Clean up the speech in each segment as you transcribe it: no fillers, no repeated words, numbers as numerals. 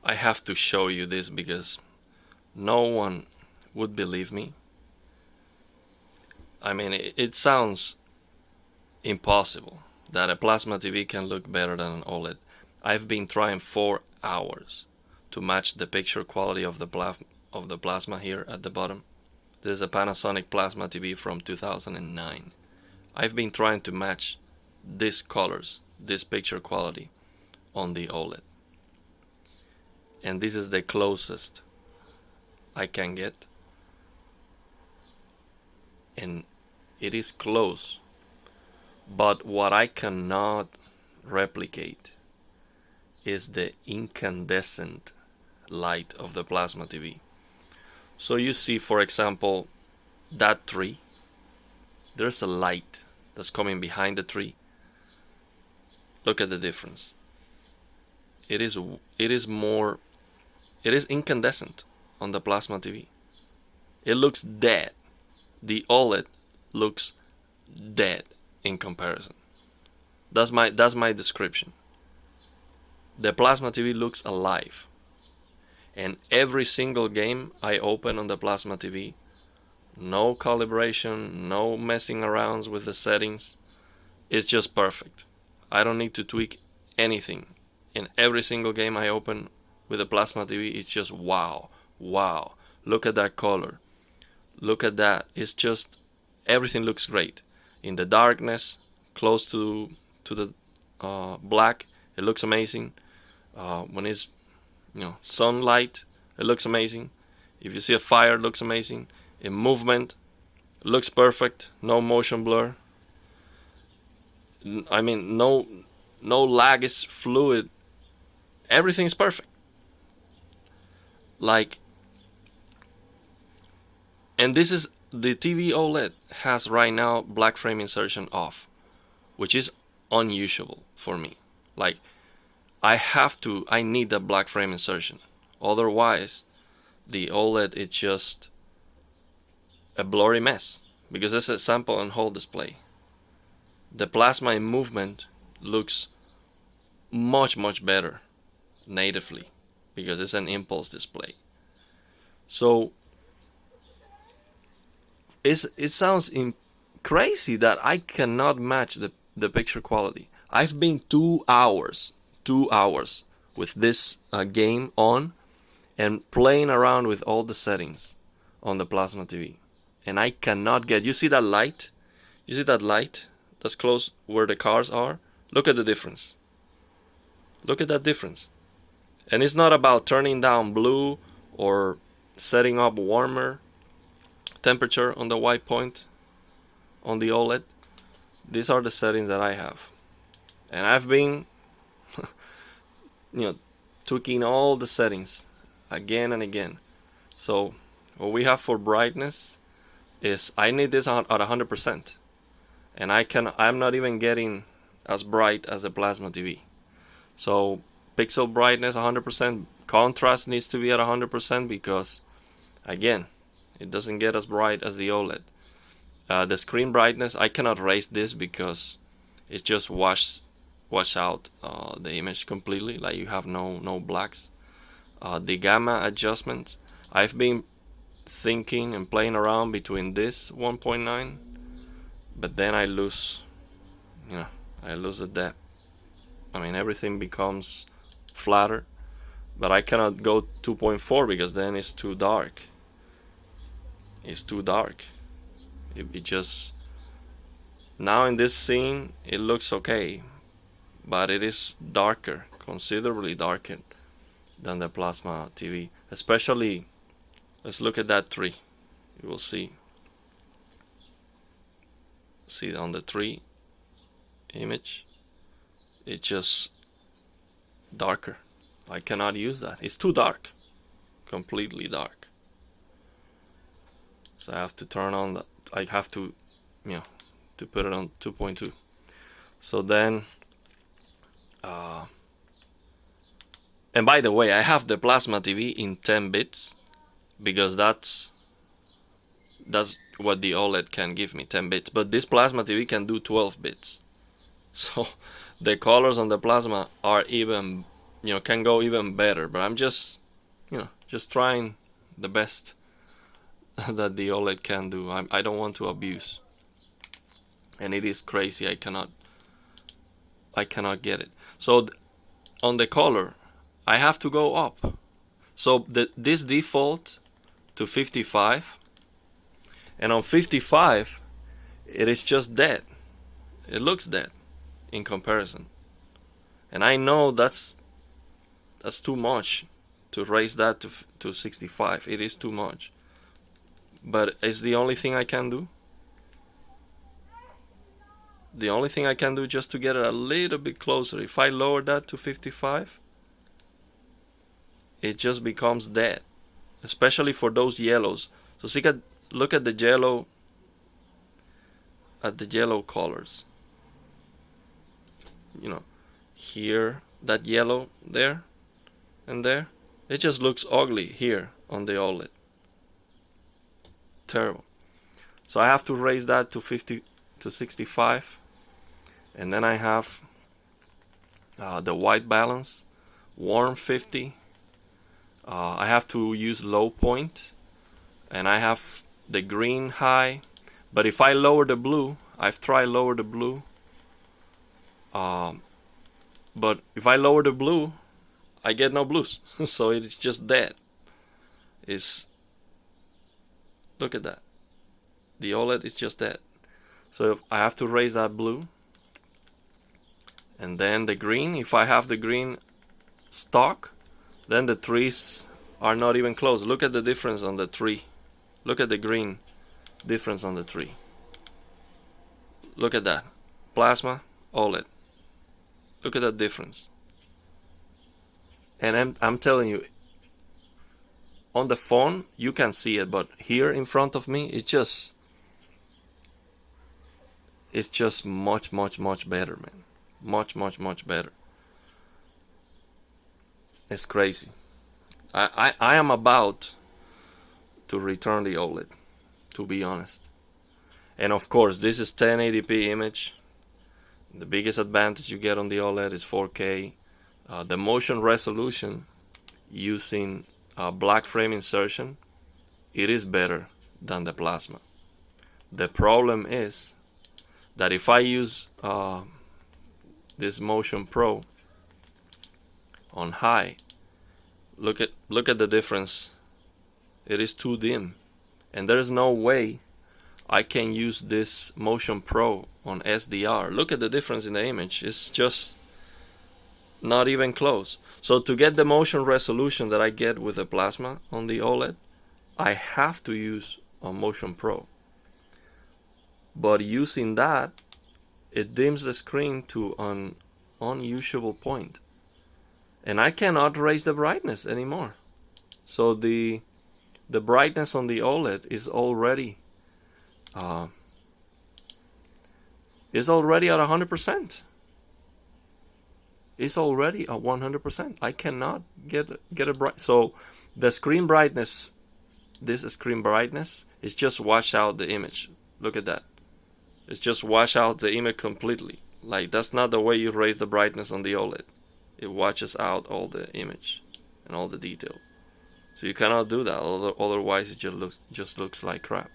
I have to show you this because no one would believe me. I mean, it sounds impossible that a plasma TV can look better than an OLED. I've been trying 4 hours to match the picture quality of the plasma here at the bottom. This is a Panasonic plasma TV from 2009. I've been trying to match these colors, this picture quality on the OLED. And this is the closest I can get. And it is close. But what I cannot replicate is the incandescent light of the plasma TV. So you see, for example, that tree. There's a light that's coming behind the tree. Look at the difference. It is incandescent on the plasma TV. It looks dead. The OLED looks dead in comparison. That's my description. The plasma TV looks alive. And every single game I open on the plasma TV, no calibration, no messing around with the settings, it's just perfect. I don't need to tweak anything. In every single game I open with the plasma TV, it's just wow, wow. Look at that color. Look at that. It's just, everything looks great. In the darkness, close to the black, it looks amazing. When it's sunlight, it looks amazing. If you see a fire, it looks amazing. In movement, it looks perfect. No motion blur. I mean, no lag, is fluid. Everything is perfect. And this is the TV OLED has right now black frame insertion off, which is unusual for me. I need the black frame insertion. Otherwise, the OLED is just a blurry mess because it's a sample and hold display. The plasma in movement looks much, much better natively because it's an impulse display. So it sounds crazy that I cannot match the picture quality. I've been 2 hours with this game on and playing around with all the settings on the plasma TV, and I cannot get. You see that light? You see that light that's close where the cars are? Look at the difference. Look at that difference. And it's not about turning down blue or setting up warmer temperature on the white point on the OLED. These are the settings that I have, and I've been tweaking all the settings again and again. So what we have for brightness is I need this at 100%, and I'm not even getting as bright as the plasma TV. So pixel brightness 100%, contrast needs to be at 100% because again, it doesn't get as bright as the OLED. The screen brightness, I cannot raise this because it just wash out the image completely. Like you have no blacks. The gamma adjustment, I've been thinking and playing around between this 1.9, but then I lose the depth. I mean, everything becomes flatter, but I cannot go 2.4 because then it's too dark. It's too dark. It just, now in this scene it looks okay, but it is darker, considerably darker than the plasma TV. Especially, let's look at that tree. You will see on the tree image, it's just darker. I cannot use that. It's too dark, completely dark. So I have to turn on that. I have to put it on 2.2. So then, and by the way, I have the plasma TV in 10 bits because that's what the OLED can give me, 10 bits. But this plasma TV can do 12 bits. So the colors on the plasma are even can go even better. But I'm just, just trying the best that the OLED can do. I don't want to abuse, and it is crazy. I cannot get it. So on the color, I have to go up. So this default to 55, and on 55, it is just dead. It looks dead in comparison, and I know that's too much to raise that to 65. It is too much, but it's the only thing I can do. The only thing I can do just to get it a little bit closer. If I lower that to 55, it just becomes dead, especially for those yellows. So look at the yellow, colors. Here, that yellow there and there, it just looks ugly here on the OLED. Terrible. So I have to raise that to 65, and then I have the white balance, warm 50. I have to use low point, and I have the green high. But if I lower the blue, I've tried lower the blue. But if I lower the blue, I get no blues. So it's just dead. Look at that. The OLED is just dead. So if I have to raise that blue. And then the green, if I have the green stock, then the trees are not even close. Look at the difference on the tree. Look at the green difference on the tree. Look at that. Plasma, OLED. Look at that difference. And I'm telling you, on the phone you can see it, but here in front of me, it's just much better, man. Much better. It's crazy. I am about to return the OLED, to be honest. And of course, this is 1080p image. The biggest advantage you get on the OLED is 4K. The motion resolution using black frame insertion, it is better than the plasma. The problem is that if I use this Motion Pro on high, look at the difference. It is too dim, and there is no way I can use this Motion Pro on SDR. Look at the difference in the image. It's just not even close. So to get the motion resolution that I get with the plasma on the OLED, I have to use a Motion Pro. But using that, it dims the screen to an unusual point, and I cannot raise the brightness anymore. So the brightness on the OLED is already at 100%. It's already at 100%. I cannot get a bright. So the screen brightness, this screen brightness, is just wash out the image. Look at that. It's just wash out the image completely. Like, that's not the way you raise the brightness on the OLED. It washes out all the image and all the detail. So you cannot do that. Otherwise, it just looks like crap.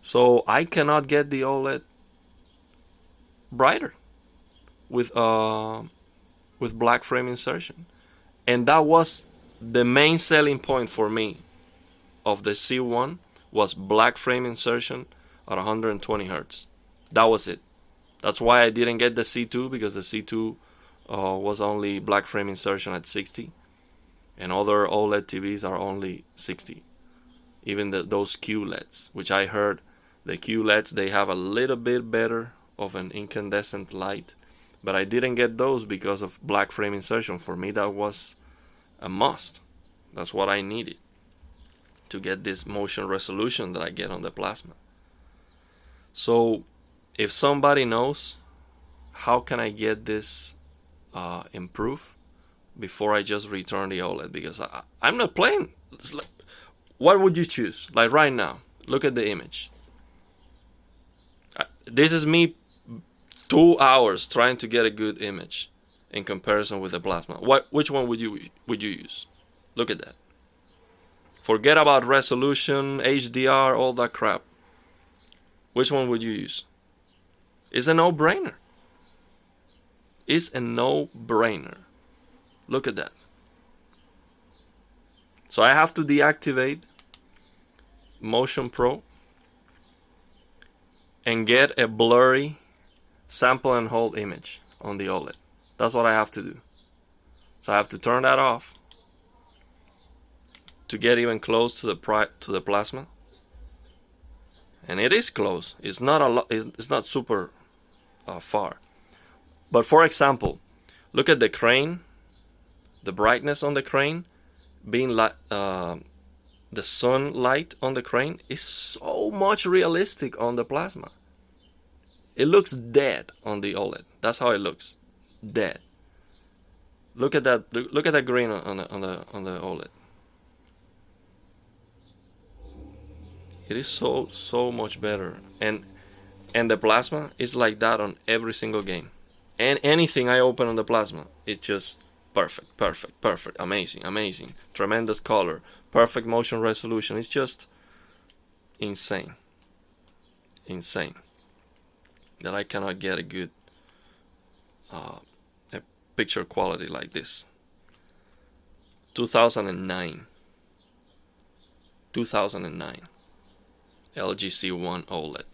So I cannot get the OLED brighter with black frame insertion, and that was the main selling point for me of the C1, was black frame insertion at 120 hertz. That was it. That's why I didn't get the C2, because the C2 was only black frame insertion at 60, and other OLED TVs are only 60. Even those QLEDs, which I heard the QLEDs, they have a little bit better of an incandescent light, but I didn't get those because of black frame insertion. For me, that was a must. That's what I needed to get this motion resolution that I get on the plasma. So if somebody knows how can I get this improved before I just return the OLED, because I'm not playing. Like, what would you choose? Like right now, look at the image. This is me 2 hours trying to get a good image, in comparison with the plasma. Which one would you use? Look at that. Forget about resolution, HDR, all that crap. Which one would you use? It's a no-brainer. It's a no-brainer. Look at that. So I have to deactivate Motion Pro and get a blurry sample and hold image on the OLED. That's what I have to do. So I have to turn that off to get even close to the plasma. And it is close. It's not a lot. It's not super far. But for example, look at the crane. The brightness on the crane being like the sunlight on the crane is so much realistic on the plasma. It looks dead on the OLED. That's how it looks, dead. Look at that. Look at that green on the OLED. It is so much better, and the plasma is like that on every single game, and anything I open on the plasma, it's just perfect, amazing, tremendous color, perfect motion resolution. It's just insane that I cannot get a good a picture quality like this. 2009 LG C1 OLED.